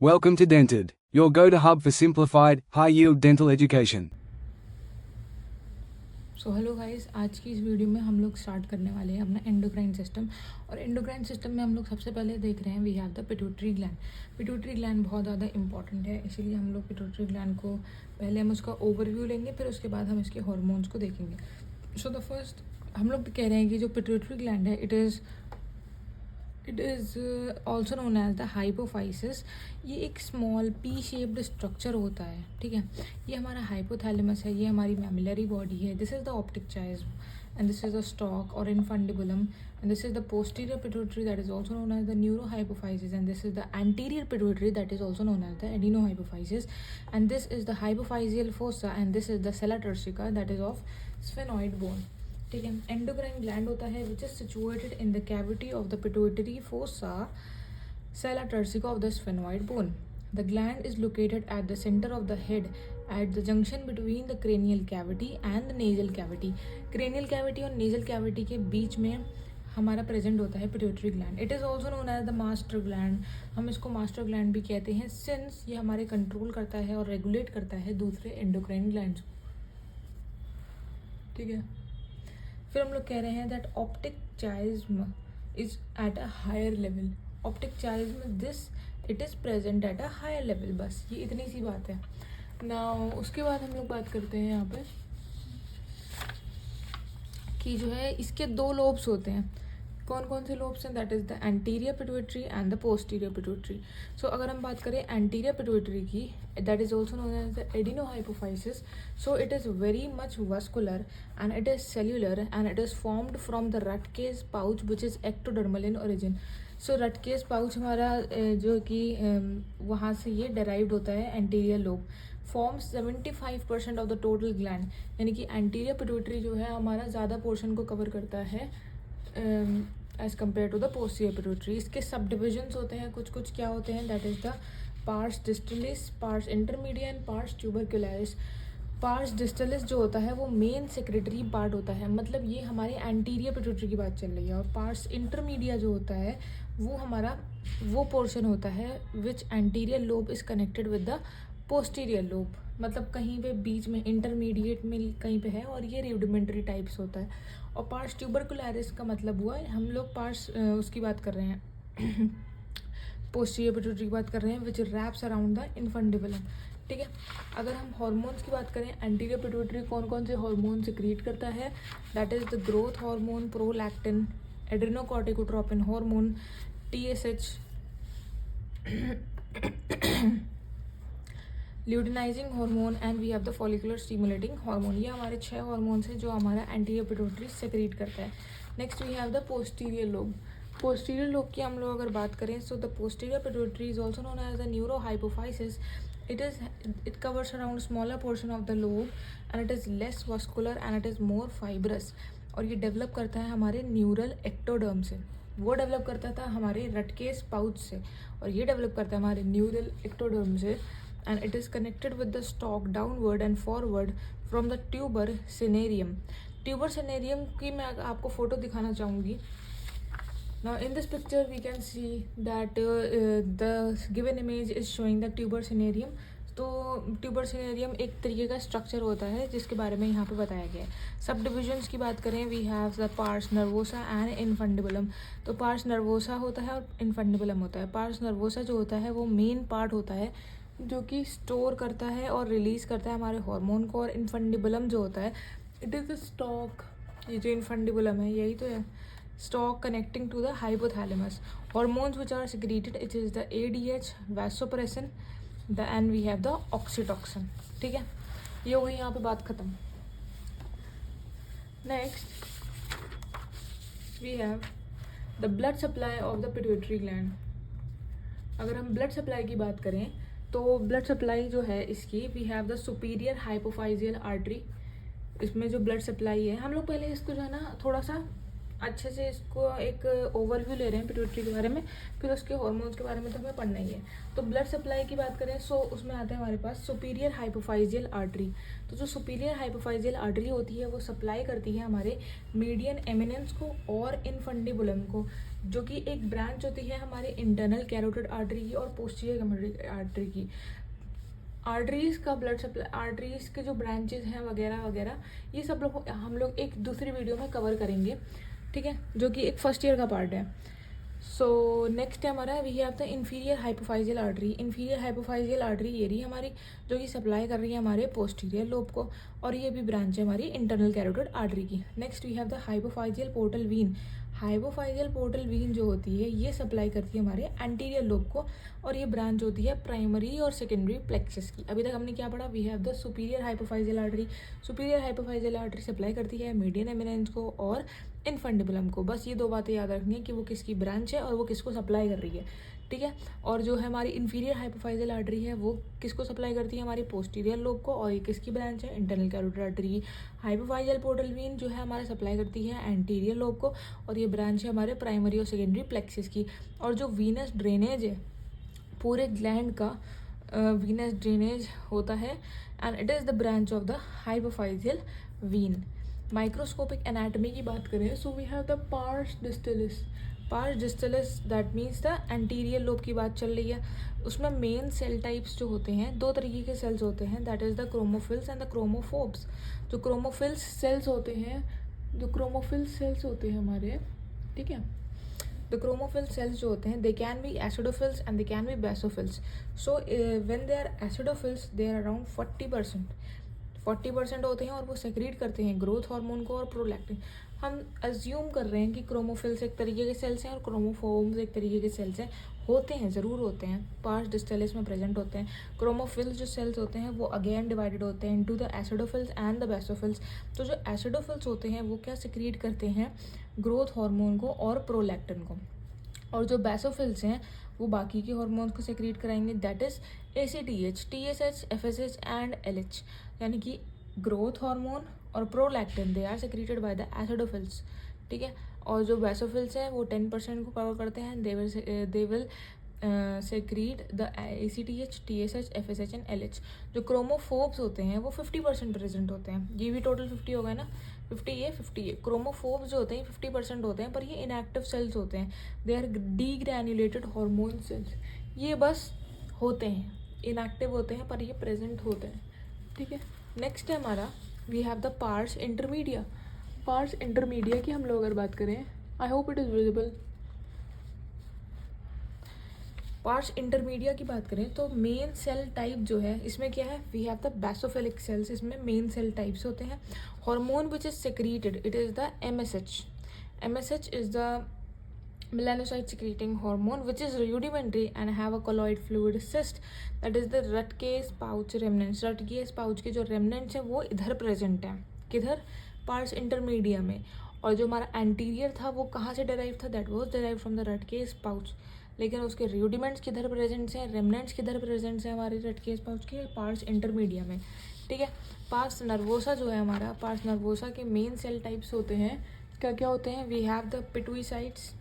Welcome to Dented, your go-to hub for simplified, high-yield dental education. So hello guys, आज की इस video में हम लोग स्टार्ट करने वाले हैं अपना एंडोक्राइन सिस्टम। और एंडोक्राइन सिस्टम में हम लोग सबसे पहले देख रहे हैं we have the pituitary gland. Pituitary gland बहुत ज़्यादा इंपॉर्टेंट है, इसीलिए हम लोग पिट्यूटरी ग्लैंड को पहले हम उसका ओवरव्यू लेंगे, फिर उसके बाद हम इसके हॉर्मोन्स को देखेंगे। सो द फर्स्ट हम लोग कह रहे हैं कि जो पिट्यूटरी ग्लैंड है it is also known as the hypophysis. ये एक स्मॉल पी शेप्ड स्ट्रक्चर होता है, ठीक है। ये हमारा हाइपोथैलेमस है, ये हमारी मैमिलरी बॉडी है। This is the optic chiasm and this is the stalk और infundibulum and this is the posterior pituitary that is also known as the neurohypophysis and this is the anterior pituitary that is also known as the adenohypophysis and this is the hypophyseal fossa and this is the sella turcica that is of sphenoid bone, ठीक है। Endocrine gland होता है which is situated in the cavity of the pituitary fossa sella turcica of the sphenoid bone. The gland is located at the centre of the head at the junction between the cranial cavity and the nasal cavity. Cranial cavity और nasal cavity के बीच में हमारा present होता है pituitary gland. It is also known as the master gland. हम इसको master gland भी कहते हैं सिंस ये हमारे कंट्रोल करता है और रेगुलेट करता है दूसरे एंडोक्राइन ग्लैंड्स को, ठीक है। फिर हम लोग कह रहे हैं that optic chiasm is at a higher level. Optic chiasm this it is present at a higher level, बस ये इतनी सी बात है ना। उसके बाद हम लोग बात करते हैं यहाँ पे कि जो है इसके दो लोब्स होते हैं। कौन कौन से लोब्स हैं? That is the anterior pituitary and the posterior pituitary. So अगर हम बात करें एंटीरियर पिट्यूटरी की, that is also known as the adenohypophysis. So it is very much vascular and it is cellular and it is formed from the Rathke's pouch which is ectodermal in origin. So Rathke's pouch हमारा जो कि वहाँ से ये derived होता है anterior lobe. Forms 75% of the total gland, यानी कि एंटीरियर पिट्यूटरी जो है हमारा ज़्यादा पोर्शन को कवर करता है as compare to the posterior pituitary. इसके सब डिविजन्स होते हैं, कुछ कुछ क्या होते हैं? That is the pars distalis, pars intermedia and pars tubercularis. Pars distalis जो होता है वो मेन सेक्रेटरी पार्ट होता है, मतलब ये हमारे एंटीरियर पिट्यूटरी की बात चल रही है। और पार्स इंटरमीडिया जो होता है वो हमारा वो पोर्शन होता है which anterior lobe is connected with the posterior lobe, मतलब कहीं पे बीच में इंटरमीडिएट में कहीं पे है और ये रिडिमेंट्री टाइप्स होता है। और पार्स ट्यूबरकुलरिस का मतलब हुआ हम लोग पार्स उसकी बात कर रहे हैं पोस्टीरियर पिट्यूटरी की बात कर रहे हैं विच रैप्स अराउंड द इनफंडिबुलम, ठीक है। अगर हम हार्मोन्स की बात करें, एंटीरियर पिट्यूटरी कौन कौन से हार्मोन सिक्रीट करता है? That is the growth hormone, prolactin, adrenocorticotropin hormone, TSH, luteinizing hormone and we have the follicular stimulating hormone. ये हमारे 6 हार्मोन्स हैं जो हमारा एंटीरियर पिट्यूटरी सेक्रेट करता है। Next we have the posterior lobe. Posterior lobe की हम लोग अगर बात करें, so the posterior pituitary is also known as the neurohypophysis. it covers around smaller portion of the lobe and it is less vascular and it is more fibrous। और ये develop करता है हमारे न्यूरल एक्टोडर्म से, वो develop करता था हमारे रटकेस पाउच से, और ये डेवलप करता है हमारे न्यूरल एक्टोडर्म से। and it is connected with the stalk downward and forward from the tuber cinereum। tuber cinereum की मैं आपको फोटो दिखाना चाहूँगी। Now in this picture we can see that the given image is showing the tuber cinereum। तो tuber सिनेरियम एक तरीके का structure होता है जिसके बारे में यहाँ पे बताया गया है। सब डिविजन्स की बात करें, we have the pars nervosa and infundibulum. तो पार्स नर्वोसा होता है और इनफंडिबुलम होता है। पार्स नर्वोसा जो होता है वो मेन पार्ट होता है जो कि स्टोर करता है और रिलीज़ करता है हमारे हार्मोन को। और इनफंडिबुलम जो होता है इट इज़ द स्टॉक, ये जो इनफंडिबुलम है यही तो है, stalk connecting to the hypothalamus. Hormones which are secreted it is the ADH, vasopressin, the and we have the oxytocin, ठीक है। ये हो गई यहाँ पे बात ख़त्म। Next we have the blood supply of the pituitary gland. अगर हम ब्लड सप्लाई की बात करें तो ब्लड सप्लाई जो है इसकी, we have the superior hypophyseal artery. इसमें जो ब्लड सप्लाई है, हम लोग पहले इसको जो है ना थोड़ा सा अच्छे से इसको एक ओवरव्यू ले रहे हैं पिट्यूटरी के बारे में, फिर उसके हार्मोन्स के बारे में तो हमें पढ़ना ही है। तो ब्लड सप्लाई की बात करें सो उसमें आता है हमारे पास सुपीरियर हाइपोफाइजियल आर्टरी। तो जो सुपीरियर हाइपोफाइजियल आर्टरी होती है वो सप्लाई करती है हमारे मीडियन एमिनेंस को और इनफंडिबुलम को, जो कि एक ब्रांच होती है हमारे इंटरनल कैरोटिड आर्टरी की और पोस्टीरियर आर्टरी की। आर्टरीज़ का ब्लड सप्लाई, आर्टरीज़ के जो ब्रांचेज हैं वगैरह वगैरह, ये सब लोग हम लोग एक दूसरी वीडियो में कवर करेंगे, ठीक है, जो कि एक फर्स्ट ईयर का पार्ट है। सो नेक्स्ट है हमारा we have the inferior hypophyseal artery. Inferior hypophyseal artery ये रही हमारी, जो कि सप्लाई कर रही है हमारे पोस्टीरियर लोब को, और ये भी ब्रांच है हमारी इंटरनल कैरोटिड आर्टरी की। Next we have the hypophyseal portal vein. Hypophyseal portal vein जो होती है ये सप्लाई करती है हमारे एंटीरियर लोब को, और ये ब्रांच होती है प्राइमरी और सेकेंडरी प्लेक्सस की। अभी तक हमने क्या पढ़ा, we have the superior hypophyseal artery. Superior hypophyseal artery supply करती है मीडियन एमिनेंस को और इनफंडिबुलम को। बस ये दो बातें याद रखनी है कि वो किसकी ब्रांच है और वो किसको सप्लाई कर रही है, ठीक है। और जो है हमारी इन्फीरियर हाइपोफाइजियल आर्टरी है वो किसको सप्लाई करती है, हमारी पोस्टीरियर लोब को, और ये किसकी ब्रांच है, इंटरनल कैरोटिड आर्टरी की। हाइपोफाइजियल पोर्टल वीन जो है हमारा सप्लाई करती है एंटीरियर लोब को, और ये ब्रांच है हमारे प्राइमरी और सेकेंडरी प्लेक्सस की। और जो वीनस ड्रेनेज है पूरे ग्लैंड का, वीनस ड्रेनेज होता है, and it is the branch of the hypophyseal vein. Microscopic anatomy की बात करें so we have the pars distalis. Pars distalis that means the anterior lobe की बात चल रही है। उसमें मेन सेल टाइप्स जो होते हैं, दो तरीके के सेल्स होते हैं, that is the chromophils and the chromophobes. जो क्रोमोफिल्स सेल्स होते हैं, जो क्रोमोफिल्स सेल्स होते हैं हमारे, ठीक है, the chromophil cells जो होते हैं they can be acidophils and they can be basophils. So when they are acidophils they are around 40% होते हैं, और वो सेक्रीट करते हैं ग्रोथ हार्मोन को और प्रोलैक्टिन। हम अज्यूम कर रहे हैं कि क्रोमोफिल्स एक तरीके के सेल्स हैं और क्रोमोफोम्स एक तरीके के सेल्स हैं, होते हैं, ज़रूर होते हैं, पार्स डिस्टलिस में प्रेजेंट होते हैं। क्रोमोफिल्स जो सेल्स होते हैं वो अगेन डिवाइडेड होते हैं into the acidophils and the basophils. तो जो एसिडोफिल्स होते हैं वो क्या सेक्रीट करते हैं, ग्रोथ हार्मोन को और प्रोलैक्टिन को, और जो बेसोफिल्स हैं वो बाकी के हार्मोन्स को सेक्रीट कराएंगे, that is ACTH, TSH, FSH and LH। यानी कि ग्रोथ हार्मोन और prolactin they are secreted by the acidophils, ठीक है। और जो बेसोफिल्स हैं वो 10% को कवर करते हैं, they will secrete the ACTH, TSH, FSH and LH। जो क्रोमोफोब्स होते हैं वो 50% प्रेजेंट होते हैं। ये भी टोटल 50 हो गए ना, 50 क्रोमोफोब्स जो होते हैं 50% होते हैं, पर ये इनएक्टिव सेल्स होते हैं, दे आर डीग्रैन्युलेटेड हार्मोन सेल्स। ये बस होते हैं, इनएक्टिव होते हैं, पर ये प्रेजेंट होते हैं, ठीक है। नेक्स्ट है हमारा we have the pars intermedia. Pars intermedia की हम लोग अगर बात करें, I hope it is visible. Pars intermedia की बात करें तो मेन सेल टाइप जो है इसमें क्या है, we have the basophilic cells. इसमें मेन सेल टाइप्स होते हैं। Hormone which is secreted, it is the MSH। MSH is the melanocyte secreting hormone which is rudimentary and have a colloid fluid cyst, that is the Rutgers pouch remnants। Rutgers pouch के जो remnants हैं वो इधर present हैं, किधर, parse intermedia में। और जो हमारा एंटीरियर था वो कहाँ से डेराइव था, that was derive from the Rutgers pouch। लेकिन उसके रूडिमेंट्स किधर प्रेजेंट्स हैं, रेमनेंट्स किधर प्रेजेंट्स हैं हमारे Rutgers pouch के, पार्स इंटरमीडिया में, ठीक है। पार्स नर्वोसा जो है हमारा, पार्स नर्वोसा के मेन सेल टाइप्स होते हैं, क्या क्या होते हैं, we have the pituicytes.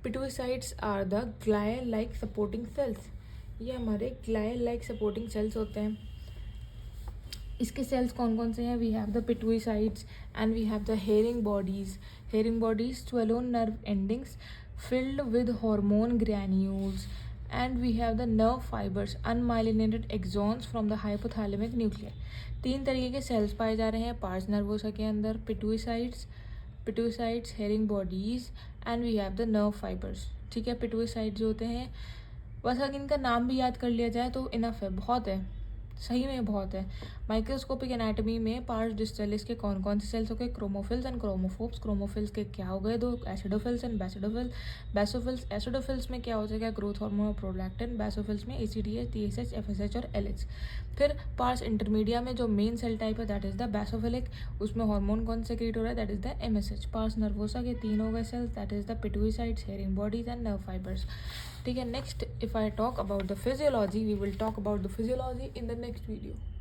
Pituicytes are the glial like supporting cells. ये हमारे ग्लायल लाइक सपोर्टिंग सेल्स होते हैं। इसके सेल्स कौन कौन से हैं, we have the pituicytes and we have the Herring bodies. Herring bodies swollen nerve endings filled with hormone granules, and we have the nerve fibers, unmyelinated axons from the hypothalamic nuclei। 3 तरीके के sales पाए जा रहे हैं parse nervosa के अंदर, pituicytes, Herring bodies and we have the nerve fibres, ठीक है। पिट्यूसाइड जो होते हैं, बस अगर इनका नाम भी याद कर लिया जाए तो इनफ है, बहुत है, सही में बहुत है। माइक्रोस्कोपिक एनाटॉमी में पार्स डिस्टलिस के कौन कौन से सेल्स हो गए, क्रोमोफिल्स एंड क्रोमोफोब्स। क्रोमोफिल्स के क्या हो गए, 2 एसिडोफिल्स एंड बेसोफिल्स। एसिडोफिल्स में क्या हो जाएगा, ग्रोथ हार्मोन और प्रोलैक्टिन। बेसोफिल्स में ACTH, TSH, FSH और LH। फिर पार्स इंटरमीडिया में जो मेन सेल टाइप है दैट इज़ द बेसोफिलिक, उसमें हार्मोन कौन सेक्रेट हो रहा है, that is the MSH। Pars nervosa के 3 हो गए cells, that is the pituicytes, Herring bodies and nerve fibres, ठीक है। Next if I talk about the physiology, we will talk about the physiology in the next video.